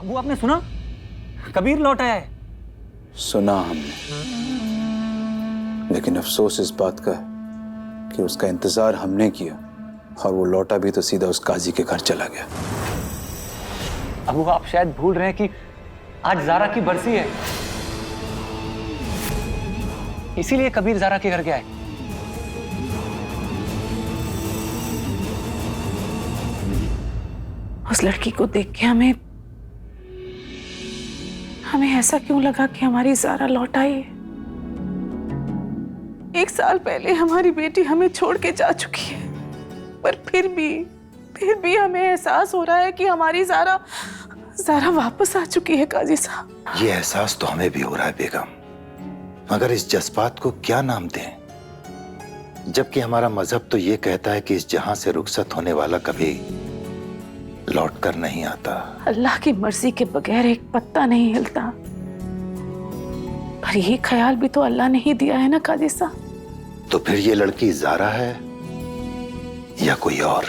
अबू आपने सुना? कबीर लौट आया है। सुना हमने, लेकिन अफसोस इस बात का है कि उसका इंतजार हमने किया और वो लौटा भी तो सीधा उस काजी के घर चला गया। अबू आप शायद भूल रहे हैं कि आज ज़ारा की बरसी है, इसीलिए कबीर ज़ारा के घर गया है। उस लड़की को देख के हमें ऐसा क्यों लगा कि हमारी ज़ारा लौट आई है? 1 साल पहले हमारी बेटी हमें छोड़ के जा चुकी है, पर फिर भी हमें एहसास हो रहा है कि हमारी ज़ारा वापस आ चुकी है काजी साहब। ये एहसास तो हमें भी हो रहा है बेगम, मगर इस जज्बात को क्या नाम दें, जबकि हमारा मजहब तो ये कहता है कि इस जहां से रुखसत होने वाला कभी लौट कर नहीं आता। अल्लाह की मर्जी के बगैर एक पत्ता नहीं हिलता, पर यही ख्याल भी तो अल्लाह ने ही दिया है ना काजी साहब। तो फिर ये लड़की ज़ारा है या कोई और?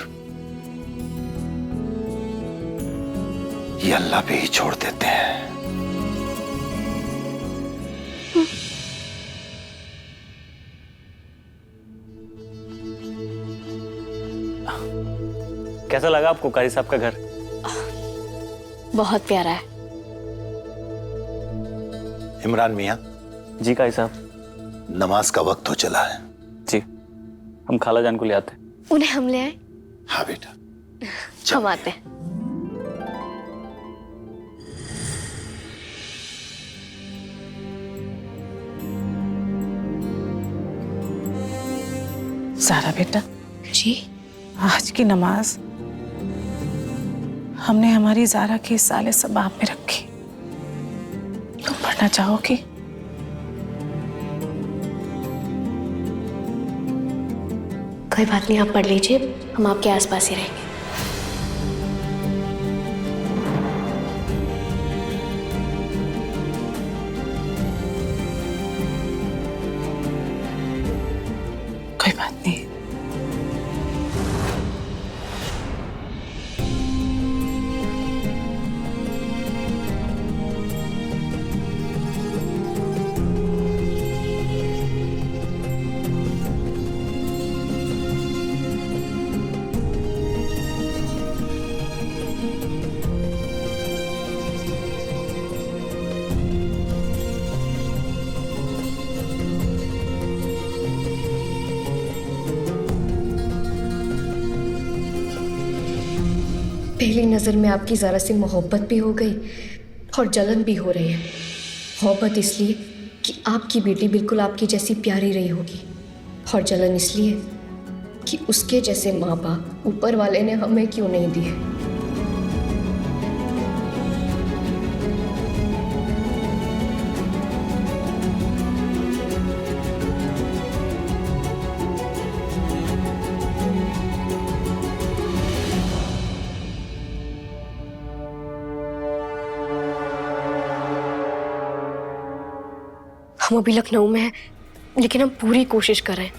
ये अल्लाह पे ही छोड़ देते हैं। कैसा लगा आपको कारी साहब का घर? बहुत प्यारा है। इमरान मियाँ, जी कारी साहब। नमाज का वक्त हो चला है। जी, हम खाला जान को ले आते हैं। उन्हें हम ले आए? हाँ बेटा, हम आते हैं। ज़ारा बेटा, जी आज की नमाज हमने हमारी ज़ारा के साले सबाब में रखी। तुम पढ़ना चाहोगी? कोई बात नहीं, आप पढ़ लीजिए, हम आपके आसपास ही रहेंगे। कोई बात नहीं। पहली नज़र में आपकी ज़रा सी मोहब्बत भी हो गई और जलन भी हो रही है। मोहब्बत इसलिए कि आपकी बेटी बिल्कुल आपकी जैसी प्यारी रही होगी, और जलन इसलिए कि उसके जैसे माँ बाप ऊपर वाले ने हमें क्यों नहीं दिए। हम अभी लखनऊ में हैं, लेकिन हम पूरी कोशिश कर रहे हैं।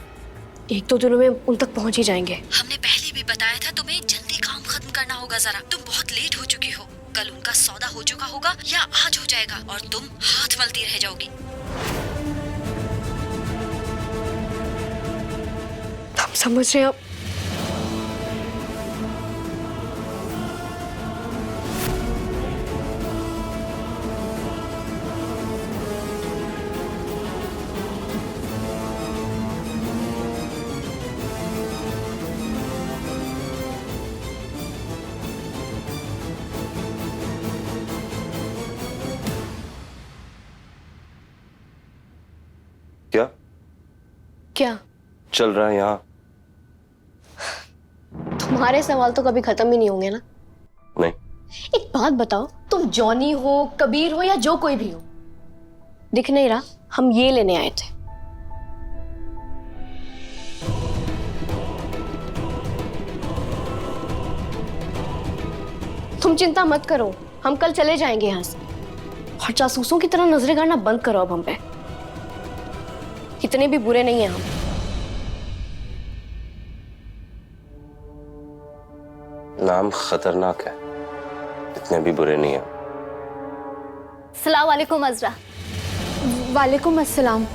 1-2 दिनों में उन तक पहुंच ही जाएंगे। हमने पहले भी बताया था तुम्हें जल्दी काम खत्म करना होगा। ज़रा तुम बहुत लेट हो चुकी हो। कल उनका सौदा हो चुका होगा या आज हो जाएगा और तुम हाथ मलती रह जाओगी। हम समझ रहे हैं। अब क्या चल रहा है यहाँ? तुम्हारे सवाल तो कभी खत्म ही नहीं होंगे ना। नहीं। एक बात बताओ, तुम जॉनी हो, कबीर हो या जो कोई भी हो, दिख नहीं रहा? हम ये लेने आए थे। तुम चिंता मत करो, हम कल चले जाएंगे यहाँ से। और जासूसों की तरह नजरें गाड़ना बंद करो अब हम पे। इतने भी बुरे नहीं हैं हम। नाम खतरनाक है, इतने भी बुरे नहीं है। अस्सलाम वालेकुम अज़रा। वालेकुम अस्सलाम।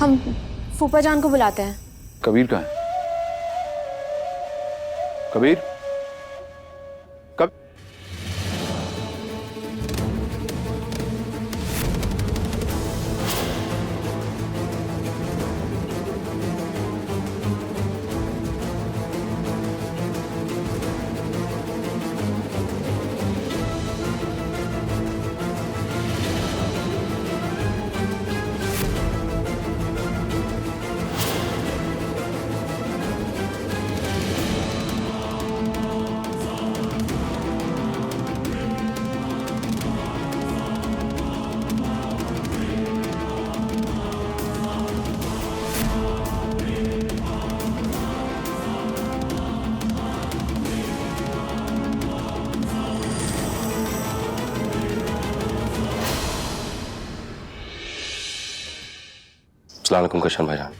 हम फूफा जान को बुलाते हैं। कबीर कहाँ है? कबीर? कब? अस्सलाम वालेकुम कृष्ण भाईजान।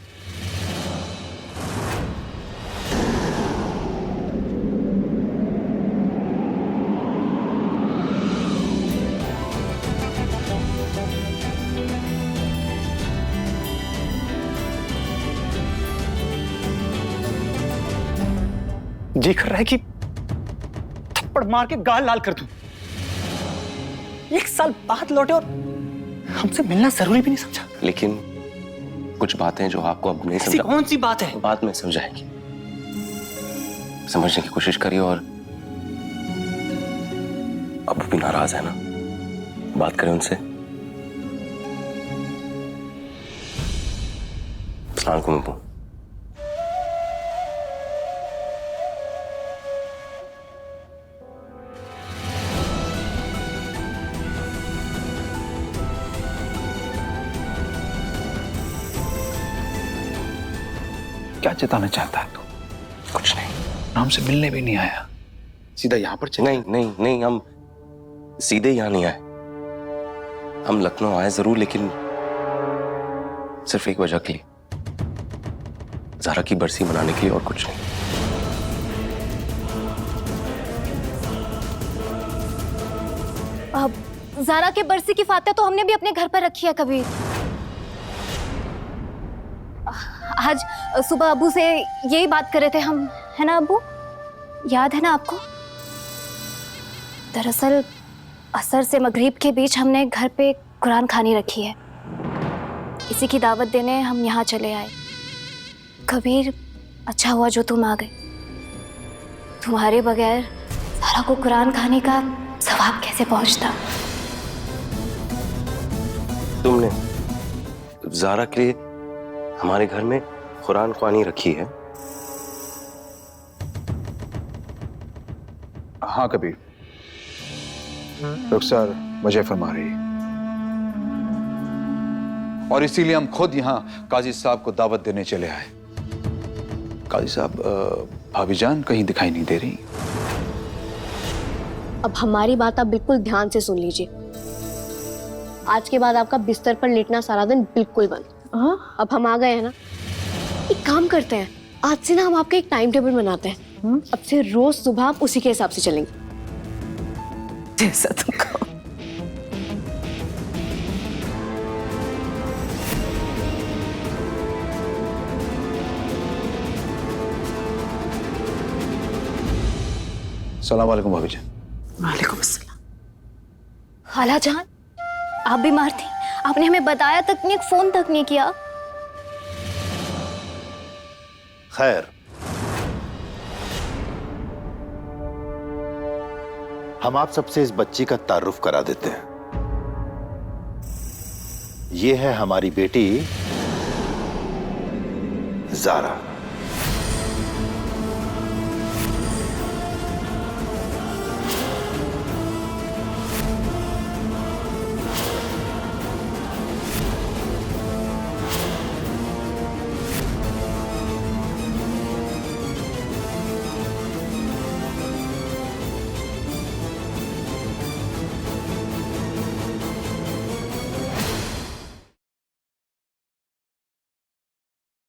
जी कर रहा है कि थप्पड़ मार के गाल लाल कर दूं। 1 साल बाद लौटे और हमसे मिलना जरूरी भी नहीं समझा। लेकिन कुछ बातें जो आपको अब नहीं ऐसी समझा, कौन सी बात है? बाद में समझाएंगे। समझने की कोशिश करिए। और अब भी नाराज है ना, बात करें उनसे। अस्सलाम वालेकुम अब्बू। क्या चेताना चाहता है तू? कुछ नहीं। हमसे मिलने भी नहीं आया, सीधा यहाँ पर चला। नहीं नहीं नहीं, हम सीधे यहाँ नहीं आए। हम लखनऊ आए जरूर, लेकिन सिर्फ एक वजह के लिए, ज़ारा की बरसी मनाने के लिए, और कुछ नहीं। अब ज़ारा के बरसी की फातह तो हमने भी अपने घर पर रखी है। कभी आज सुबह अबू से यही बात कर रहे थे हम, है ना अबू? याद है ना आपको? दरअसल असर से मगरिब के बीच हमने घर पे कुरान खानी रखी है। इसी की दावत देने हम यहाँ चले आए। कबीर, अच्छा हुआ जो तुम आ गए। तुम्हारे बगैर ज़ारा को कुरान खाने का सवाब कैसे पहुँचता? तुमने ज़ारा के लिए हमारे घर में कुरान ख्वानी रखी है? हाँ कबीर, रुखसार वजह फरमा रही है, और इसीलिए हम खुद यहाँ काजी साहब को दावत देने चले आए। काजी साहब, भाभी जान कहीं दिखाई नहीं दे रही। अब हमारी बात आप बिल्कुल ध्यान से सुन लीजिए। आज के बाद आपका बिस्तर पर लेटना सारा दिन बिल्कुल बंद। अब हम आ गए हैं ना, एक काम करते हैं, आज से ना हम आपका एक टाइम टेबल बनाते हैं। अब से रोज सुबह आप उसी के हिसाब से चलेंगे। जैसा तुम कहो। सलाम वालेकुम भाभी जान। वालेकुम अस्सलाम। खाला जान, आप बीमार थी, आपने हमें बताया तक नहीं, फोन तक नहीं किया। खैर, हम आप सबसे इस बच्ची का तारुफ करा देते हैं। ये है हमारी बेटी ज़ारा।